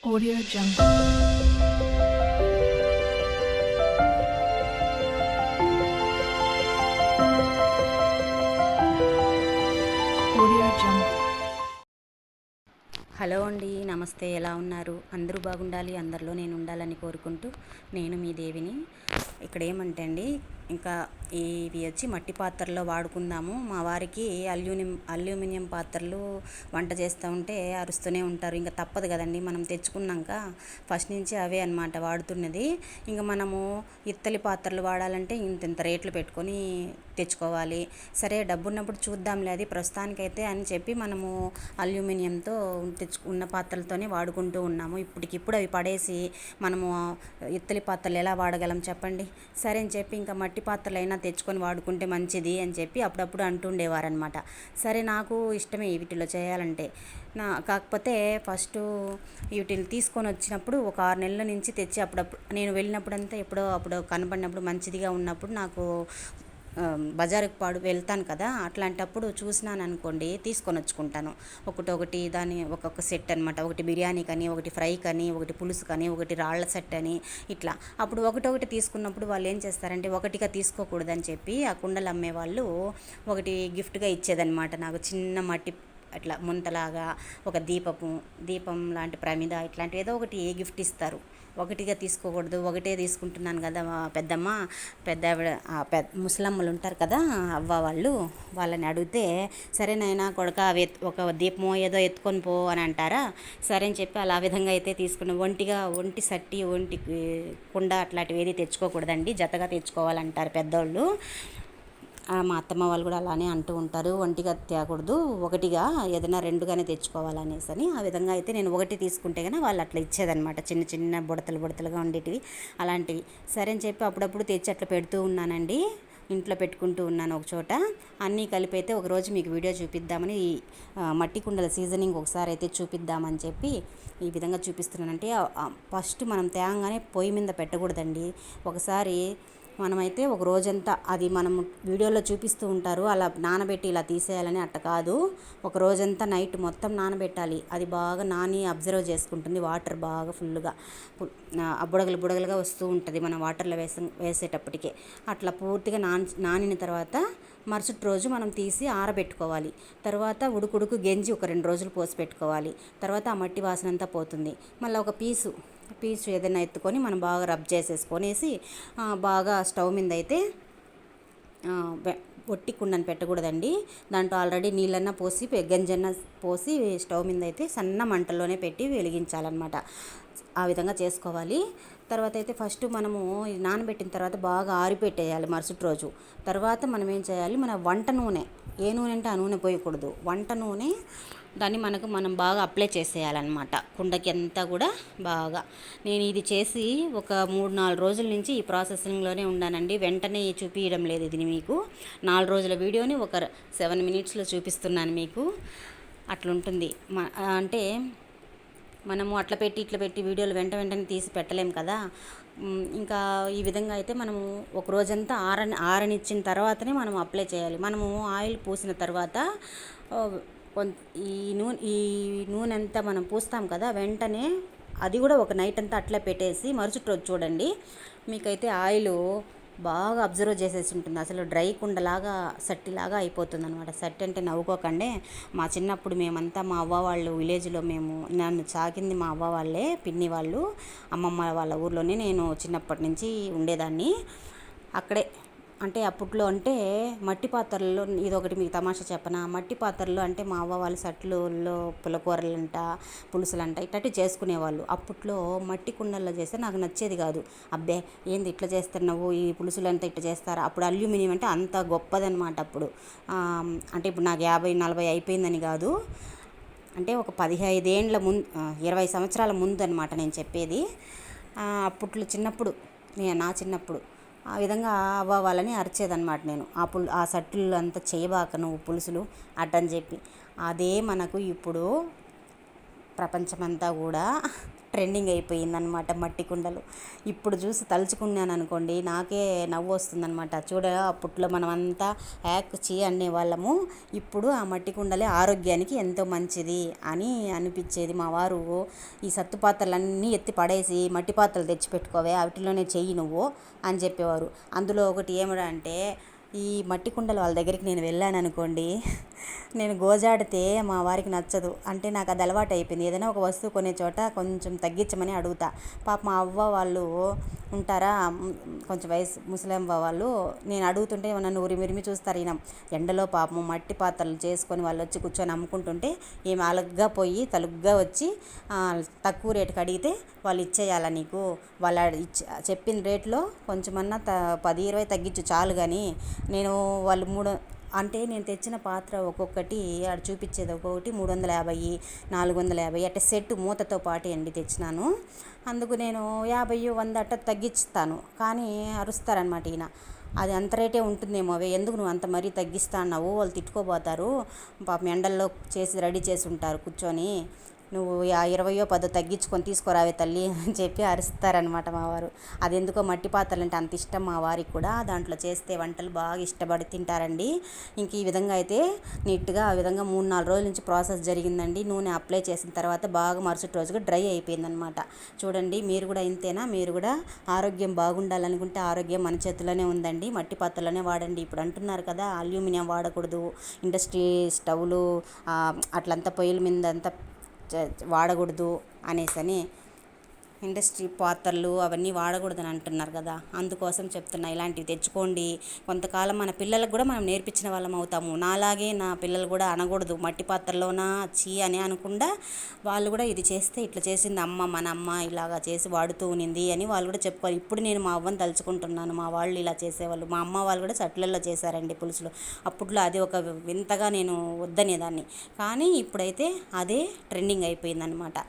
Audio Jungle. Audio Jungle. Hello అండి, నమస్తే. ఎలా ఉన్నారు? అందరూ బాగుండాలి, అందరిలో నేను ఉండాలని కోరుకుంటూ నేను మీ దేవిని. ఇక్కడ ఏమంటే అండి, ఇంకా ఇవి వచ్చి మట్టి పాత్రలో వాడుకుందాము. మా వారికి అల్యూమినియం పాత్రలు వంట చేస్తూ ఉంటే అరుస్తూనే ఉంటారు. ఇంకా తప్పదు కదండి, మనం తెచ్చుకున్నాక ఫస్ట్ నుంచి అవే అన్నమాట వాడుతున్నది. ఇంకా మనము ఇత్తలి పాత్రలు వాడాలంటే ఇంత రేట్లు పెట్టుకొని తెచ్చుకోవాలి. సరే, డబ్బున్నప్పుడు చూద్దాంలే, అది ప్రస్తుతానికైతే అని చెప్పి మనము అల్యూమినియంతో ఉన్న పాత్రలతోనే వాడుకుంటూ ఉన్నాము. ఇప్పటికిప్పుడు అవి పడేసి మనము ఇత్తలి పాత్రలు ఎలా వాడగలం చెప్పండి. సరే అని చెప్పి ఇంకా మట్టి పాత్రలైనా తెచ్చుకొని వాడుకుంటే మంచిది అని చెప్పి అప్పుడప్పుడు అంటుండేవారనమాట. సరే, నాకు ఇష్టమే వీటిలో చేయాలంటే. కాకపోతే ఫస్ట్ వీటిని తీసుకొని వచ్చినప్పుడు ఒక 6 నెలల నుంచి తెచ్చి అప్పుడప్పుడు నేను వెళ్ళినప్పుడంతా ఎప్పుడో అప్పుడు కనపడినప్పుడు మంచిదిగా ఉన్నప్పుడు నాకు బజారుకు వెళ్తాను కదా, అట్లాంటప్పుడు చూసినాను అనుకోండి, తీసుకొని వచ్చుకుంటాను. ఒకటి దాని ఒక్కొక్క సెట్ అనమాట. ఒకటి బిర్యానీ కానీ, ఒకటి ఫ్రై కానీ, ఒకటి పులుసు కానీ, ఒకటి రాళ్ల సెట్ అని ఇట్లా. అప్పుడు ఒకటొకటి తీసుకున్నప్పుడు వాళ్ళు ఏం చేస్తారంటే ఒకటిగా తీసుకోకూడదని చెప్పి ఆ కుండలు అమ్మేవాళ్ళు ఒకటి గిఫ్ట్గా ఇచ్చేదన్నమాట నాకు. చిన్న మట్టి అట్లా ముంతలాగా ఒక దీపం లాంటి ప్రమిద ఇట్లాంటివి ఏదో ఒకటి గిఫ్ట్ ఇస్తారు. ఒకటిగా తీసుకోకూడదు, ఒకటే తీసుకుంటున్నాను కదా పెద్దమ్మ, పెద్ద ఆవిడ, ముసలమ్మలు ఉంటారు కదా, వాళ్ళని అడిగితే, సరే నాయనా కొడుక ఒక దీపమో ఏదో ఎత్తుకొని పో అని అంటారా. సరే అని చెప్పి అలా విధంగా అయితే తీసుకుని ఒంటి సట్టి ఒంటి కుండ అట్లాంటివి ఏది తెచ్చుకోకూడదండి, జతగా తెచ్చుకోవాలంటారు పెద్దోళ్ళు. మా అత్తమ్మ వాళ్ళు కూడా అలానే అంటూ ఉంటారు, ఒంటిగా తేకూడదు, ఒకటిగా ఏదైనా రెండుగానే తెచ్చుకోవాలనేసి అని. ఆ విధంగా అయితే నేను ఒకటి తీసుకుంటే కానీ వాళ్ళు అట్లా ఇచ్చేదనమాట, చిన్న చిన్న బుడతలుగా ఉండేటివి అలాంటివి. సరే అని చెప్పి అప్పుడప్పుడు తెచ్చి అట్లా పెడుతూ ఉన్నానండి, ఇంట్లో పెట్టుకుంటూ ఉన్నాను ఒక చోట. అన్నీ కలిపి అయితే ఒకరోజు మీకు వీడియో చూపిద్దామని, మట్టి కుండల సీజనింగ్ ఒకసారి అయితే చూపిద్దామని చెప్పి ఈ విధంగా చూపిస్తున్నానంటే, ఫస్ట్ మనం తేంగానే పొయ్యి మీద పెట్టకూడదండి. ఒకసారి మనమైతే ఒక రోజంతా, అది మనం వీడియోలో చూపిస్తూ ఉంటారు అలా నానబెట్టి ఇలా తీసేయాలని, అట్ట కాదు. ఒక రోజంతా నైట్ మొత్తం నానబెట్టాలి. అది బాగా నాని అబ్జర్వ్ చేసుకుంటుంది, వాటర్ బాగా ఫుల్గా బుడగలుగా వస్తూ ఉంటుంది మనం వాటర్లో వేసేటప్పటికే. అట్లా పూర్తిగా నానిన తర్వాత మరుసటి రోజు మనం తీసి ఆరబెట్టుకోవాలి. తర్వాత ఉడుకుడుకు గెంజి ఒక 2 రోజులు పోసి పెట్టుకోవాలి. తర్వాత ఆ మట్టి వాసన అంతా పోతుంది. మళ్ళీ ఒక పీసు ఏదైనా ఎత్తుకొని మనం బాగా రబ్ చేసేసుకొనేసి, బాగా స్టవ్ మీద అయితే ఒట్టి కుండను పెట్టకూడదండి. దాంట్లో ఆల్రెడీ నీళ్ళన్నా పోసి గంజన్న పోసి స్టవ్ మీద అయితే సన్న మంటల్లోనే పెట్టి వెలిగించాలన్నమాట. ఆ విధంగా చేసుకోవాలి. తర్వాత అయితే ఫస్ట్ మనము నానబెట్టిన తర్వాత బాగా ఆరిపెట్టేయాలి మరుసటి రోజు. తర్వాత మనం ఏం చేయాలి, మన వంట నూనె, ఏ నూనె అంటే ఆ నూనె పోయకూడదు, వంట నూనె దాన్ని మనం బాగా అప్లై చేసేయాలన్నమాట కుండకి అంతా కూడా బాగా. నేను ఇది చేసి ఒక 3-4 రోజుల నుంచి ఈ ప్రాసెసింగ్లోనే ఉన్నానండి, వెంటనే చూపించడం లేదు ఇది మీకు. 4 రోజుల వీడియోని ఒక 7 మినిట్స్లో చూపిస్తున్నాను మీకు. అట్లుంటుంది. అంటే మనము అట్లా పెట్టి ఇట్లా పెట్టి వీడియోలు వెంటనే తీసి పెట్టలేం కదా. ఇంకా ఈ విధంగా అయితే మనము ఒక రోజంతా ఆరనిచ్చిన తర్వాతనే మనం అప్లై చేయాలి. మనము ఆయిల్ పూసిన తర్వాత ఈ నూనె అంతా మనం పూస్తాం కదా, వెంటనే అది కూడా ఒక నైట్ అంతా అట్లా పెట్టేసి మరుసటి రోజు చూడండి, మీకైతే ఆయిల్ బాగా అబ్జర్వ్ చేసేసి ఉంటుంది. అసలు డ్రై కుండలాగా సట్టిలాగా అయిపోతుంది అనమాట. సట్టి అంటే నవ్వుకోకండి, మా చిన్నప్పుడు మేమంతా మా అవ్వ వాళ్ళు విలేజ్లో, నన్ను సాకింది మా అవ్వ వాళ్ళే, పిన్ని వాళ్ళు, అమ్మమ్మ వాళ్ళ ఊర్లోనే నేను చిన్నప్పటి నుంచి ఉండేదాన్ని అక్కడే. అంటే అప్పట్లో అంటే మట్టి పాత్రల్లో, ఇదొకటి మీకు తమాషా చెప్పనా, మట్టి పాత్రల్లో అంటే మా అవ్వ వాళ్ళు సట్లలో పులకూరలంట, పులుసులంట ఇట్లాంటివి చేసుకునేవాళ్ళు. అప్పట్లో మట్టి కుండల్లో చేస్తే నాకు నచ్చేది కాదు. అబ్బే ఏంది ఇట్లా చేస్తున్నావు, ఈ పులుసులంతా ఇట్లా చేస్తారా. అప్పుడు అల్యూమినియం అంటే అంత గొప్పదనమాట అప్పుడు. అంటే ఇప్పుడు నాకు 50-40 అయిపోయిందని కాదు, అంటే ఒక 15 ఏండ్ల ముందు, 20 సంవత్సరాల ముందు అనమాట నేను చెప్పేది. అప్పట్లో నా చిన్నప్పుడు ఆ విధంగా అవ్వ వాళ్ళని అరిచేదన్నమాట నేను. ఆ సట్టులు అంతా చేయబాక నువ్వు పులుసులు అట్టని చెప్పి. అదే మనకు ఇప్పుడు ప్రపంచమంతా కూడా ట్రెండింగ్ అయిపోయిందనమాట మట్టి కుండలు. ఇప్పుడు చూసి తలుచుకున్నాను అనుకోండి నాకే నవ్వు వస్తుందనమాట. అప్పట్లో మనమంతా చీ అనేవాళ్ళము, ఇప్పుడు ఆ మట్టి కుండలే ఆరోగ్యానికి ఎంతో మంచిది అని అనిపించేది. మా వారు ఈ సత్తు పాత్రలన్నీ ఎత్తి పడేసి మట్టి పాత్రలు తెచ్చిపెట్టుకోవే, వాటిలోనే చెయ్యి నువ్వు అని చెప్పేవారు. అందులో ఒకటి ఏమిటంటే ఈ మట్టి కుండలు వాళ్ళ దగ్గరికి నేను వెళ్ళాను అనుకోండి, నేను గోజాడితే మా వారికి నచ్చదు. అంటే నాకు అది అలవాటు అయిపోయింది. ఏదైనా ఒక వస్తువు కొనే చోట కొంచెం తగ్గించమని అడుగుతా. పాప మా అవ్వ వాళ్ళు ఉంటారా, కొంచెం వయసు ముసలమ్మ వాళ్ళు, నేను అడుగుతుంటే నన్ను ఉరిమిరిమి చూస్తారు. ఈయన ఎండలో పాపం మట్టి పాత్రలు చేసుకొని వాళ్ళు వచ్చి కూర్చొని అమ్ముకుంటుంటే ఏమి అలగ్గా పోయి తలుగ్గా వచ్చి తక్కువ రేటుకి అడిగితే వాళ్ళు ఇచ్చేయాల నీకు, వాళ్ళ చెప్పిన రేట్లో కొంచెమన్నా 10-20 తగ్గించు చాలు. కానీ నేను వాళ్ళు అంటే నేను తెచ్చిన పాత్ర ఒక్కొక్కటి ఆడ చూపించేది ఒక్కొక్కటి 350, 450 అట్ట సెట్ మూతతో పాటు అండి తెచ్చినాను. అందుకు నేను 50, 100 అట్ట తగ్గిస్తాను. కానీ అరుస్తారనమాట ఈయన, అది అంత రేటే ఉంటుందేమో అవే, ఎందుకు నువ్వు అంత మరీ తగ్గిస్తా అన్నావు, వాళ్ళు తిట్టుకోబోతారు, పాపం ఎండల్లో చేసి రెడీ చేసి ఉంటారు కూర్చొని, నువ్వు 20, 10 తగ్గించుకొని తీసుకురావే తల్లి అని చెప్పి అరుస్తారనమాట మా వారు. అది ఎందుకో మట్టి పాత్రలు అంటే అంత ఇష్టం మా వారికి కూడా, దాంట్లో చేస్తే వంటలు బాగా ఇష్టపడి తింటారండి. ఇంక ఈ విధంగా అయితే నీట్గా ఆ విధంగా 3-4 రోజుల నుంచి ప్రాసెస్ జరిగిందండి. నూనె అప్లై చేసిన తర్వాత బాగా మరుసటి రోజుగా డ్రై అయిపోయిందనమాట. చూడండి, మీరు కూడా ఇంతేనా? మీరు కూడా ఆరోగ్యం బాగుండాలనుకుంటే ఆరోగ్యం మన చేతిలోనే ఉందండి. మట్టి పాత్రలోనే వాడండి. ఇప్పుడు అంటున్నారు కదా అల్యూమినియం వాడకూడదు, ఇండస్ట్రీ స్టవ్లు అట్లంతా పొయ్యిల మీద అంతా వాడకూడదు అనేసని, ఇండస్ట్రీ పాత్రలు అవన్నీ వాడకూడదని అంటున్నారు కదా, అందుకోసం చెప్తున్నా ఇలాంటివి తెచ్చుకోండి. కొంతకాలం మన పిల్లలకు కూడా మనం నేర్పించిన వాళ్ళం అవుతాము. నాలాగే నా పిల్లలు కూడా అనకూడదు మట్టి పాత్రలోనా చీ అని అనకుండా, వాళ్ళు కూడా ఇది చేస్తే ఇట్లా చేసింది అమ్మ, మన అమ్మ ఇలాగా చేసి వాడుతూ ఉన్నింది అని వాళ్ళు కూడా చెప్పుకోవాలి. ఇప్పుడు నేను మా అవ్వని తలుచుకుంటున్నాను, మా వాళ్ళు ఇలా చేసేవాళ్ళు. మా అమ్మ వాళ్ళు కూడా చట్లల్లో చేశారండి పులుసులు. అప్పట్లో అది ఒక వింతగా నేను వద్దనేదాన్ని, కానీ ఇప్పుడైతే అదే ట్రెండింగ్ అయిపోయిందనమాట.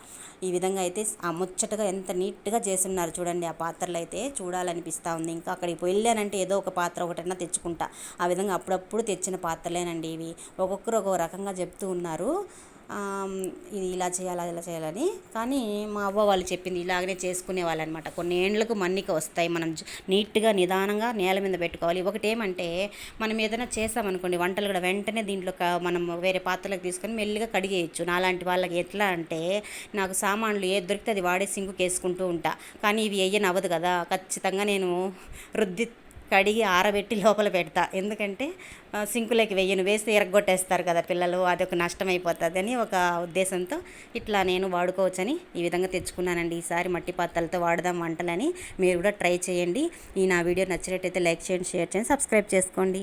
ఈ విధంగా అయితే ఆ ముచ్చటగా ఎంత నీట్గా చేస్తున్నారు చూడండి. ఆ పాత్రలు అయితే చూడాలనిపిస్తూ ఉంది. ఇంకా అక్కడికి వెళ్ళానంటే ఏదో ఒక పాత్ర ఒకటన్నా తెచ్చుకుంటా. ఆ విధంగా అప్పుడప్పుడు తెచ్చిన పాత్రలేనండి ఇవి. ఒక్కొక్కరు ఒక్కొక్క రకంగా చెప్తూ ఉన్నారు, ఇది ఇలా చేయాలి ఇలా చేయాలని. కానీ మా అవ్వ వాళ్ళు చెప్పింది ఇలాగనే చేసుకునే వాళ్ళు అనమాట. కొన్ని ఏండ్లకు మన్నిక వస్తాయి, మనం నీట్గా నిదానంగా నేల మీద పెట్టుకోవాలి. ఒకటి ఏమంటే మనం ఏదైనా చేసామనుకోండి వంటలు కూడా వెంటనే దీంట్లో మనం వేరే పాత్రలకు తీసుకొని మెల్లిగా కడిగేయచ్చు. నాలాంటి వాళ్ళకి ఎట్లా అంటే, నాకు సామాన్లు ఏది దొరికితే అది వాడే సింకుకి వేసుకుంటూ ఉంటా. కానీ ఇవి వేయనవ్వదు కదా, ఖచ్చితంగా నేను రుద్ది కడిగి ఆరబెట్టి లోపల పెడతా. ఎందుకంటే సింకులోకి వేయను, వేస్తే ఎరగొట్టేస్తారు కదా పిల్లలు, అదొక నష్టం అయిపోతుంది అని ఒక ఉద్దేశంతో ఇట్లా నేను వాడుకోవచ్చని ఈ విధంగా తెచ్చుకున్నానండి. ఈసారి మట్టి పాత్రలతో వాడదాం వంటలని. మీరు కూడా ట్రై చేయండి. ఈ నా వీడియో నచ్చినట్టయితే లైక్ చేయండి, షేర్ చేయండి, సబ్స్క్రైబ్ చేసుకోండి.